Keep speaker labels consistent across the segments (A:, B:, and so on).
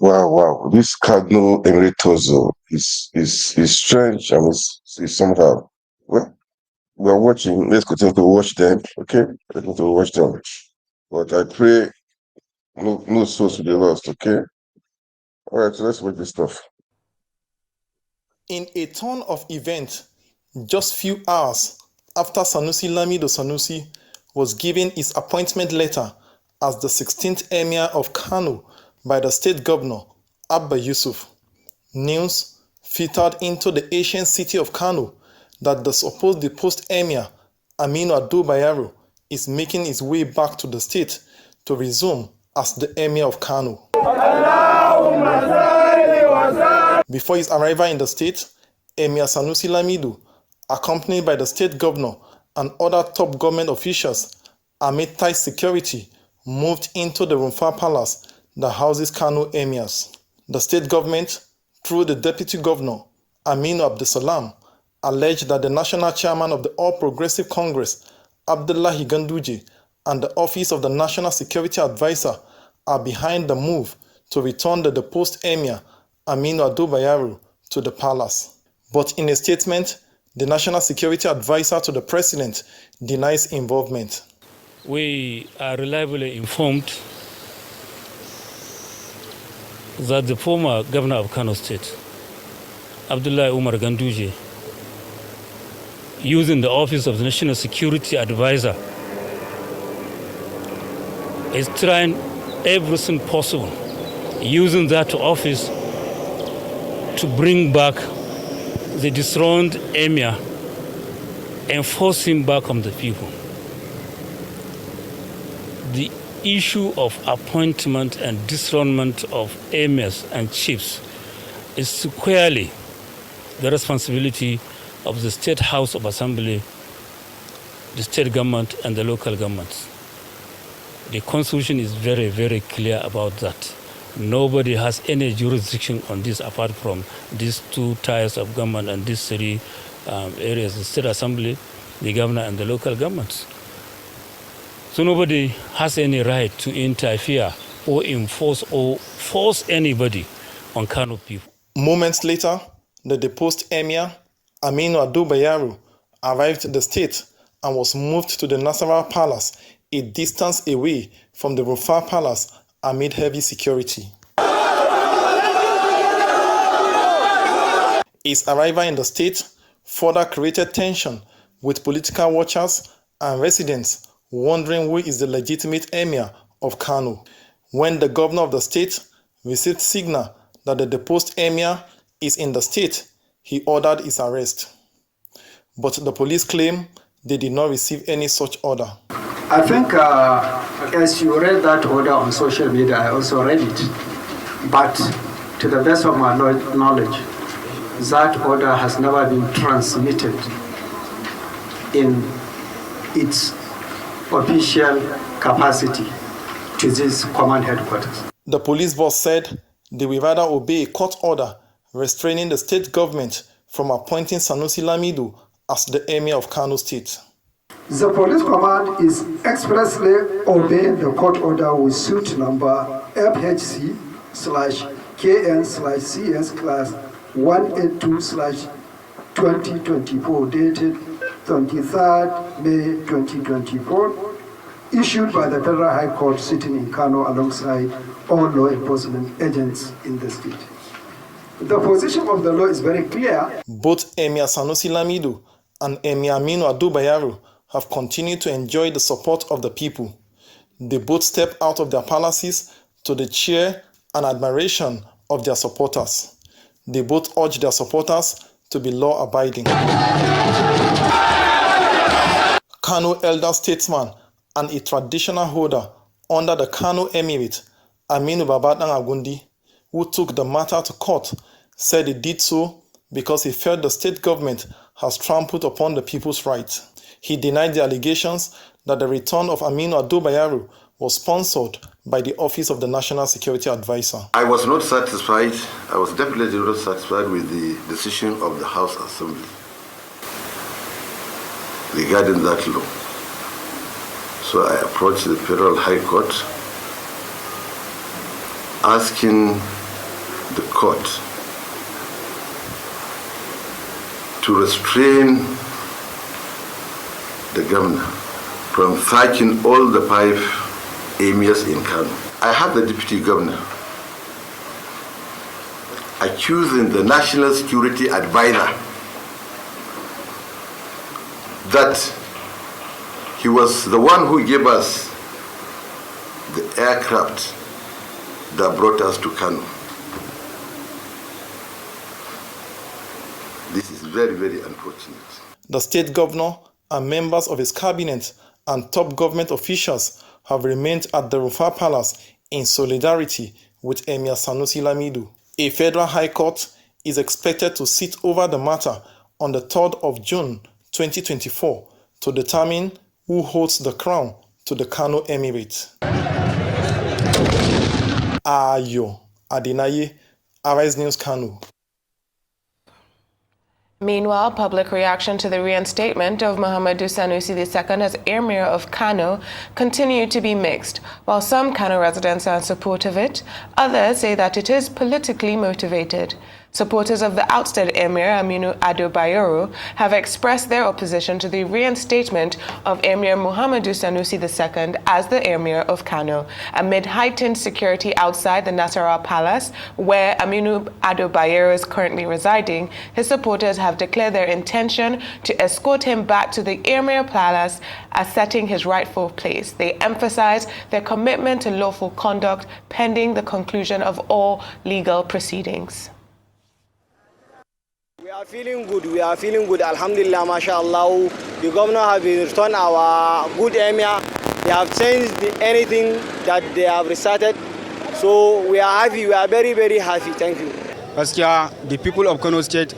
A: Wow. This Kano Emiratoso is strange and is somehow. Well, we are watching. Let's continue to watch them. Okay, let's continue to watch them. But I pray no souls will be lost. Okay. All right. So let's watch this stuff.
B: In a turn of events, just few hours after Sanusi Lamido Sanusi was given his appointment letter as the 16th Emir of Kano by the state governor, Abba Yusuf, news filtered into the ancient city of Kano that the supposed deposed Emir, Aminu Ado Bayero, is making his way back to the state to resume as the Emir of Kano. Before his arrival in the state, Emir Sanusi Lamido, accompanied by the state governor and other top government officials, amid tight security, moved into the Rumfa Palace that houses Kano emirs. The state government, through the deputy governor, Aminu Abdesalam, alleged that the national chairman of the All Progressive Congress, Abdullahi Ganduje, and the office of the National Security Advisor are behind the move to return the deposed emir, Aminu Ado Bayero, to the palace. But in a statement, the National Security Advisor to the President denies involvement.
C: We are reliably informed that the former governor of Kano State, Abdullahi Umar Ganduje, using the office of the National Security Advisor, is trying everything possible, using that office to bring back the dethroned emir and force him back on the people. The issue of appointment and dethronement of emirs and chiefs is squarely the responsibility of the State House of Assembly, the state government, and the local governments. The Constitution is very, very clear about that. Nobody has any jurisdiction on this apart from these two tiers of government and these three areas, the State Assembly, the governor, and the local governments. So nobody has any right to interfere or enforce or force anybody on Kano people.
B: Moments later, the deposed emir, Aminu Ado Bayero, arrived at the state and was moved to the Nasarawa Palace, a distance away from the Rufa Palace amid heavy security. His arrival in the state further created tension with political watchers and residents wondering who is the legitimate emir of Kano. When the governor of the state received signal that the deposed emir is in the state, he ordered his arrest. But the police claim they did not receive any such order.
D: I think as you read that order on social media, I also read it. But to the best of my knowledge, that order has never been transmitted in its official capacity to this command headquarters.
B: The police boss said they will rather obey a court order restraining the state government from appointing Sanusi Lamido as the emir of Kano State.
D: The police command is expressly obeying the court order with suit number FHC/KN/CS/182/2024 dated 23rd May 2024, issued by the Federal High Court sitting in Kano alongside all law enforcement agents in the state. The position of the law is very clear.
B: Both Emir Sanusi Lamido and Emir Aminu Ado Bayero have continued to enjoy the support of the people. They both step out of their palaces to the cheer and admiration of their supporters. They both urge their supporters to be law-abiding. Kano elder statesman and a traditional holder under the Kano Emirate, Aminu Babadan Agundi, who took the matter to court, said he did so because he felt the state government has trampled upon the people's rights. He denied the allegations that the return of Aminu Ado Bayero was sponsored by the Office of the National Security Advisor.
E: I was not satisfied. I was definitely not satisfied with the decision of the House Assembly regarding that law. So I approached the Federal High Court asking the court to restrain the governor from sacking all the 5 emirs in Kano. I have the deputy governor accusing the national security advisor that he was the one who gave us the aircraft that brought us to Kano. This is very, very unfortunate.
B: The state governor and members of his cabinet and top government officials have remained at the Rufai Palace in solidarity with Emir Sanusi Lamido. A federal high court is expected to sit over the matter on the 3rd of June 2024 to determine who holds the crown to the Kano Emirate. Ayo Adenaye, Arise News, Kano.
F: Meanwhile, public reaction to the reinstatement of Muhammadu Sanusi II as Emir of Kano continued to be mixed. While some Kano residents are in support of it, others say that it is politically motivated. Supporters of the ousted Emir, Aminu Ado Bayero, have expressed their opposition to the reinstatement of Emir Muhammadu Sanusi II as the Emir of Kano. Amid heightened security outside the Nasarawa Palace, where Aminu Ado Bayero is currently residing, his supporters have declared their intention to escort him back to the Emir Palace, asserting his rightful place. They emphasize their commitment to lawful conduct pending the conclusion of all legal proceedings.
G: We are feeling good, alhamdulillah, mashallah. The governor has returned our good emir. They have changed anything that they have recited. So we are happy, we are very, very happy. Thank you.
H: The people of Kano State,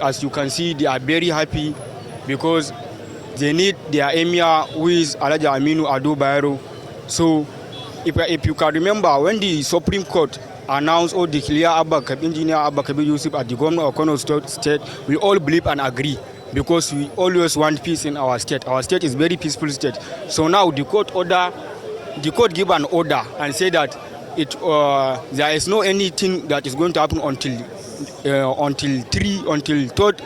H: as you can see, they are very happy because they need their emir, who is Alhaji Aminu Ado Bayero. So if you can remember, when the Supreme Court announced or declared Engineer Abba Kabir Yusuf as the governor of Kano State, we all believe and agree because we always want peace in our state. Our state is a very peaceful state. So now the court give an order and say that there is no anything that is going to happen until 3rd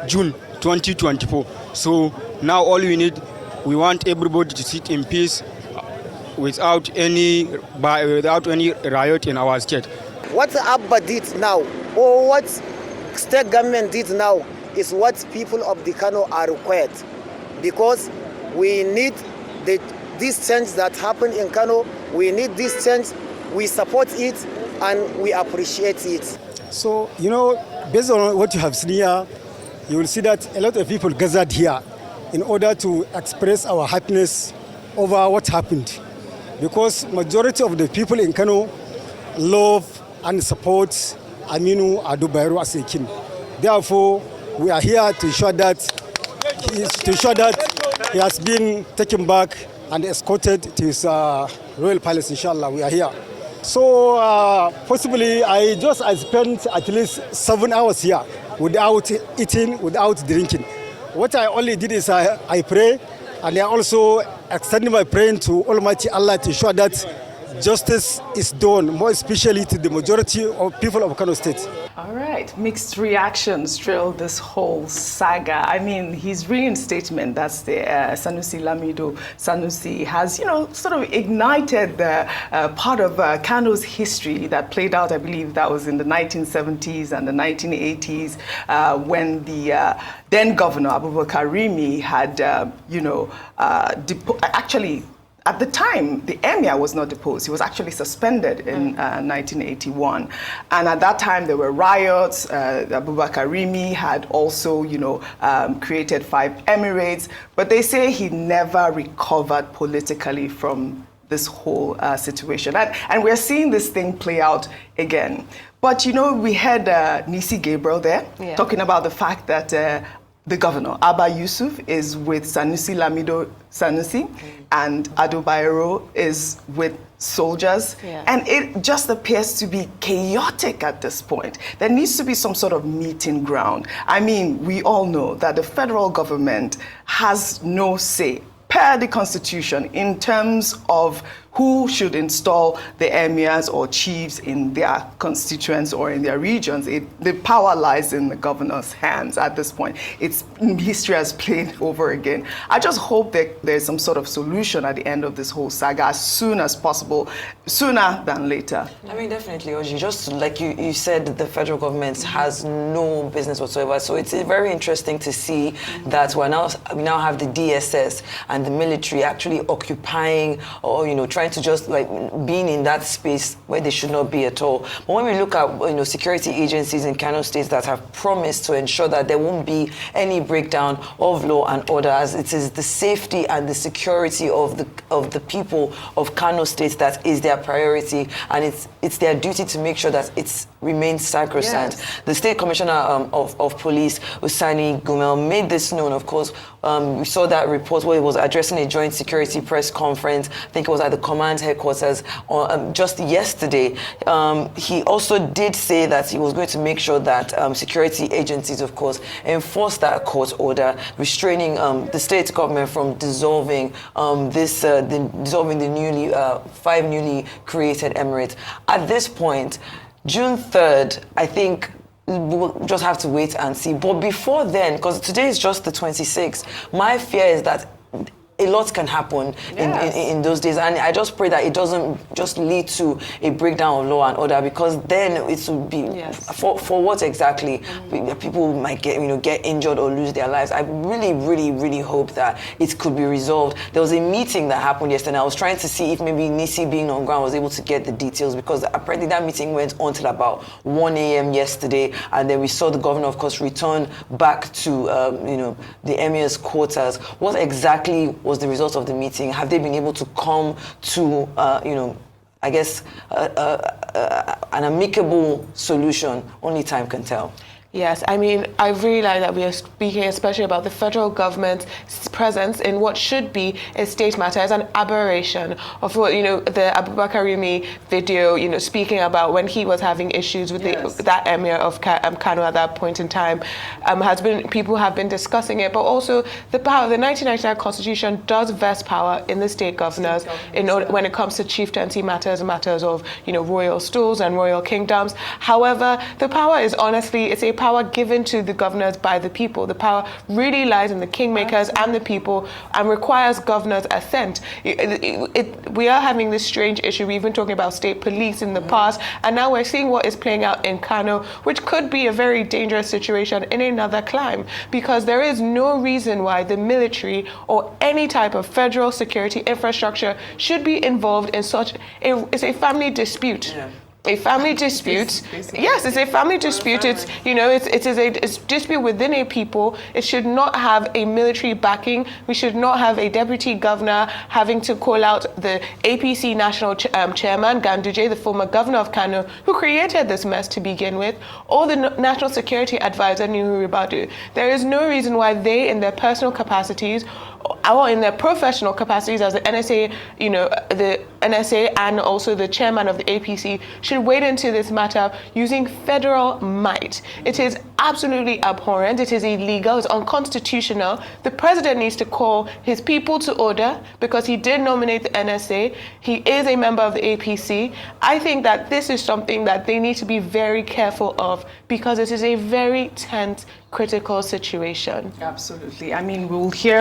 H: June 2024. So now all we want everybody to sit in peace without any riot in our state.
G: What Abba did now, or what state government did now, is what people of the Kano are required. Because we need this change that happened in Kano, we need this change, we support it, and we appreciate it.
I: So, based on what you have seen here, you will see that a lot of people gathered here in order to express our happiness over what happened. Because majority of the people in Kano love and support Aminu Ado Bayero as a king. Therefore, we are here to show that he has been taken back and escorted to his royal palace. Inshallah, we are here. So possibly I spent at least 7 hours here without eating, without drinking. What I only did is I pray, and I also extend my prayer to Almighty Allah to show that justice is done, more especially to the majority of people of Kano State.
J: All right, mixed reactions through this whole saga. I mean, his reinstatement, that's the Sanusi Lamido Sanusi, has, sort of ignited the part of Kano's history that played out, I believe that was in the 1970s and the 1980s, when the then governor, Abubakar Rimi, had, actually, at the time, the emir was not deposed. He was actually suspended in 1981. And at that time, there were riots. Abubakar Rimi had also, created 5 emirates. But they say he never recovered politically from this whole situation. And we're seeing this thing play out again. But, we had Nisi Gabriel there talking about the fact that the governor, Abba Yusuf, is with Sanusi Lamido Sanusi, and Ado Bayero is with soldiers. And it just appears to be chaotic at this point. There needs to be some sort of meeting ground. I mean, we all know that the federal government has no say, per the Constitution, in terms of who should install the emirs or chiefs in their constituents or in their regions. The power lies in the governor's hands at this point. History has played over again. I just hope that there's some sort of solution at the end of this whole saga as soon as possible, sooner than later.
K: I mean, definitely, Oji. Just like you said, the federal government has no business whatsoever. So it's very interesting to see that we now have the DSS and the military actually occupying or trying to just like being in that space where they should not be at all. But when we look at security agencies in Kano State that have promised to ensure that there won't be any breakdown of law and order, as it is the safety and the security of the people of Kano State that is their priority, and it's their duty to make sure that it remains sacrosanct. Yes. The State Commissioner of Police, Usani Gumel, made this known. Of course, we saw that report where he was addressing a joint security press conference. I think it was at the command headquarters just yesterday. He also did say that he was going to make sure that security agencies, of course, enforce that court order restraining the state government from dissolving the 5 newly created emirates. At this point, June 3rd, I think we'll just have to wait and see. But before then, because today is just the 26th, my fear is that a lot can happen in those days, and I just pray that it doesn't just lead to a breakdown of law and order, because then it will be for what exactly? People might get injured or lose their lives. I really, really, really hope that it could be resolved. There was a meeting that happened yesterday, and I was trying to see if maybe Nisi, being on ground, was able to get the details, because apparently that meeting went on till about 1 a.m. yesterday, and then we saw the governor, of course, return back to the emir's quarters. What exactly was the result of the meeting? Have they been able to come to, I guess, an amicable solution? Only time can tell.
F: Yes, I mean, I really like that we are speaking especially about the federal government's presence in what should be a state matter as an aberration of what, the Abubakar Rimi video, speaking about when he was having issues with that emir of Kano at that point in time, people have been discussing it, but also the power, the 1999 Constitution does vest power in the state governors when it comes to chieftaincy matters of, royal stools and royal kingdoms. However, the power is honestly, it's a power given to the governors by the people. The power really lies in the kingmakers and the people, and requires governors' assent. We are having this strange issue. We've been talking about state police in the past, and now we're seeing what is playing out in Kano, which could be a very dangerous situation in another clime, because there is no reason why the military or any type of federal security infrastructure should be involved in it's a family dispute. Yeah. A family dispute. Yes, it's a family dispute. It's a dispute within a people. It should not have a military backing. We should not have a deputy governor having to call out the APC national chairman, Ganduje, the former governor of Kano, who created this mess to begin with, or the national security advisor, Nuhu Ribadu. There is no reason why they, in their personal capacities, or in their professional capacities as the NSA, the NSA and also the chairman of the APC, should wade into this matter using federal might. It is absolutely abhorrent. It is illegal. It's unconstitutional. The president needs to call his people to order, because he did nominate the NSA. He is a member of the APC. I think that this is something that they need to be very careful of, because it is a very tense, critical situation.
J: Absolutely. I mean, we'll hear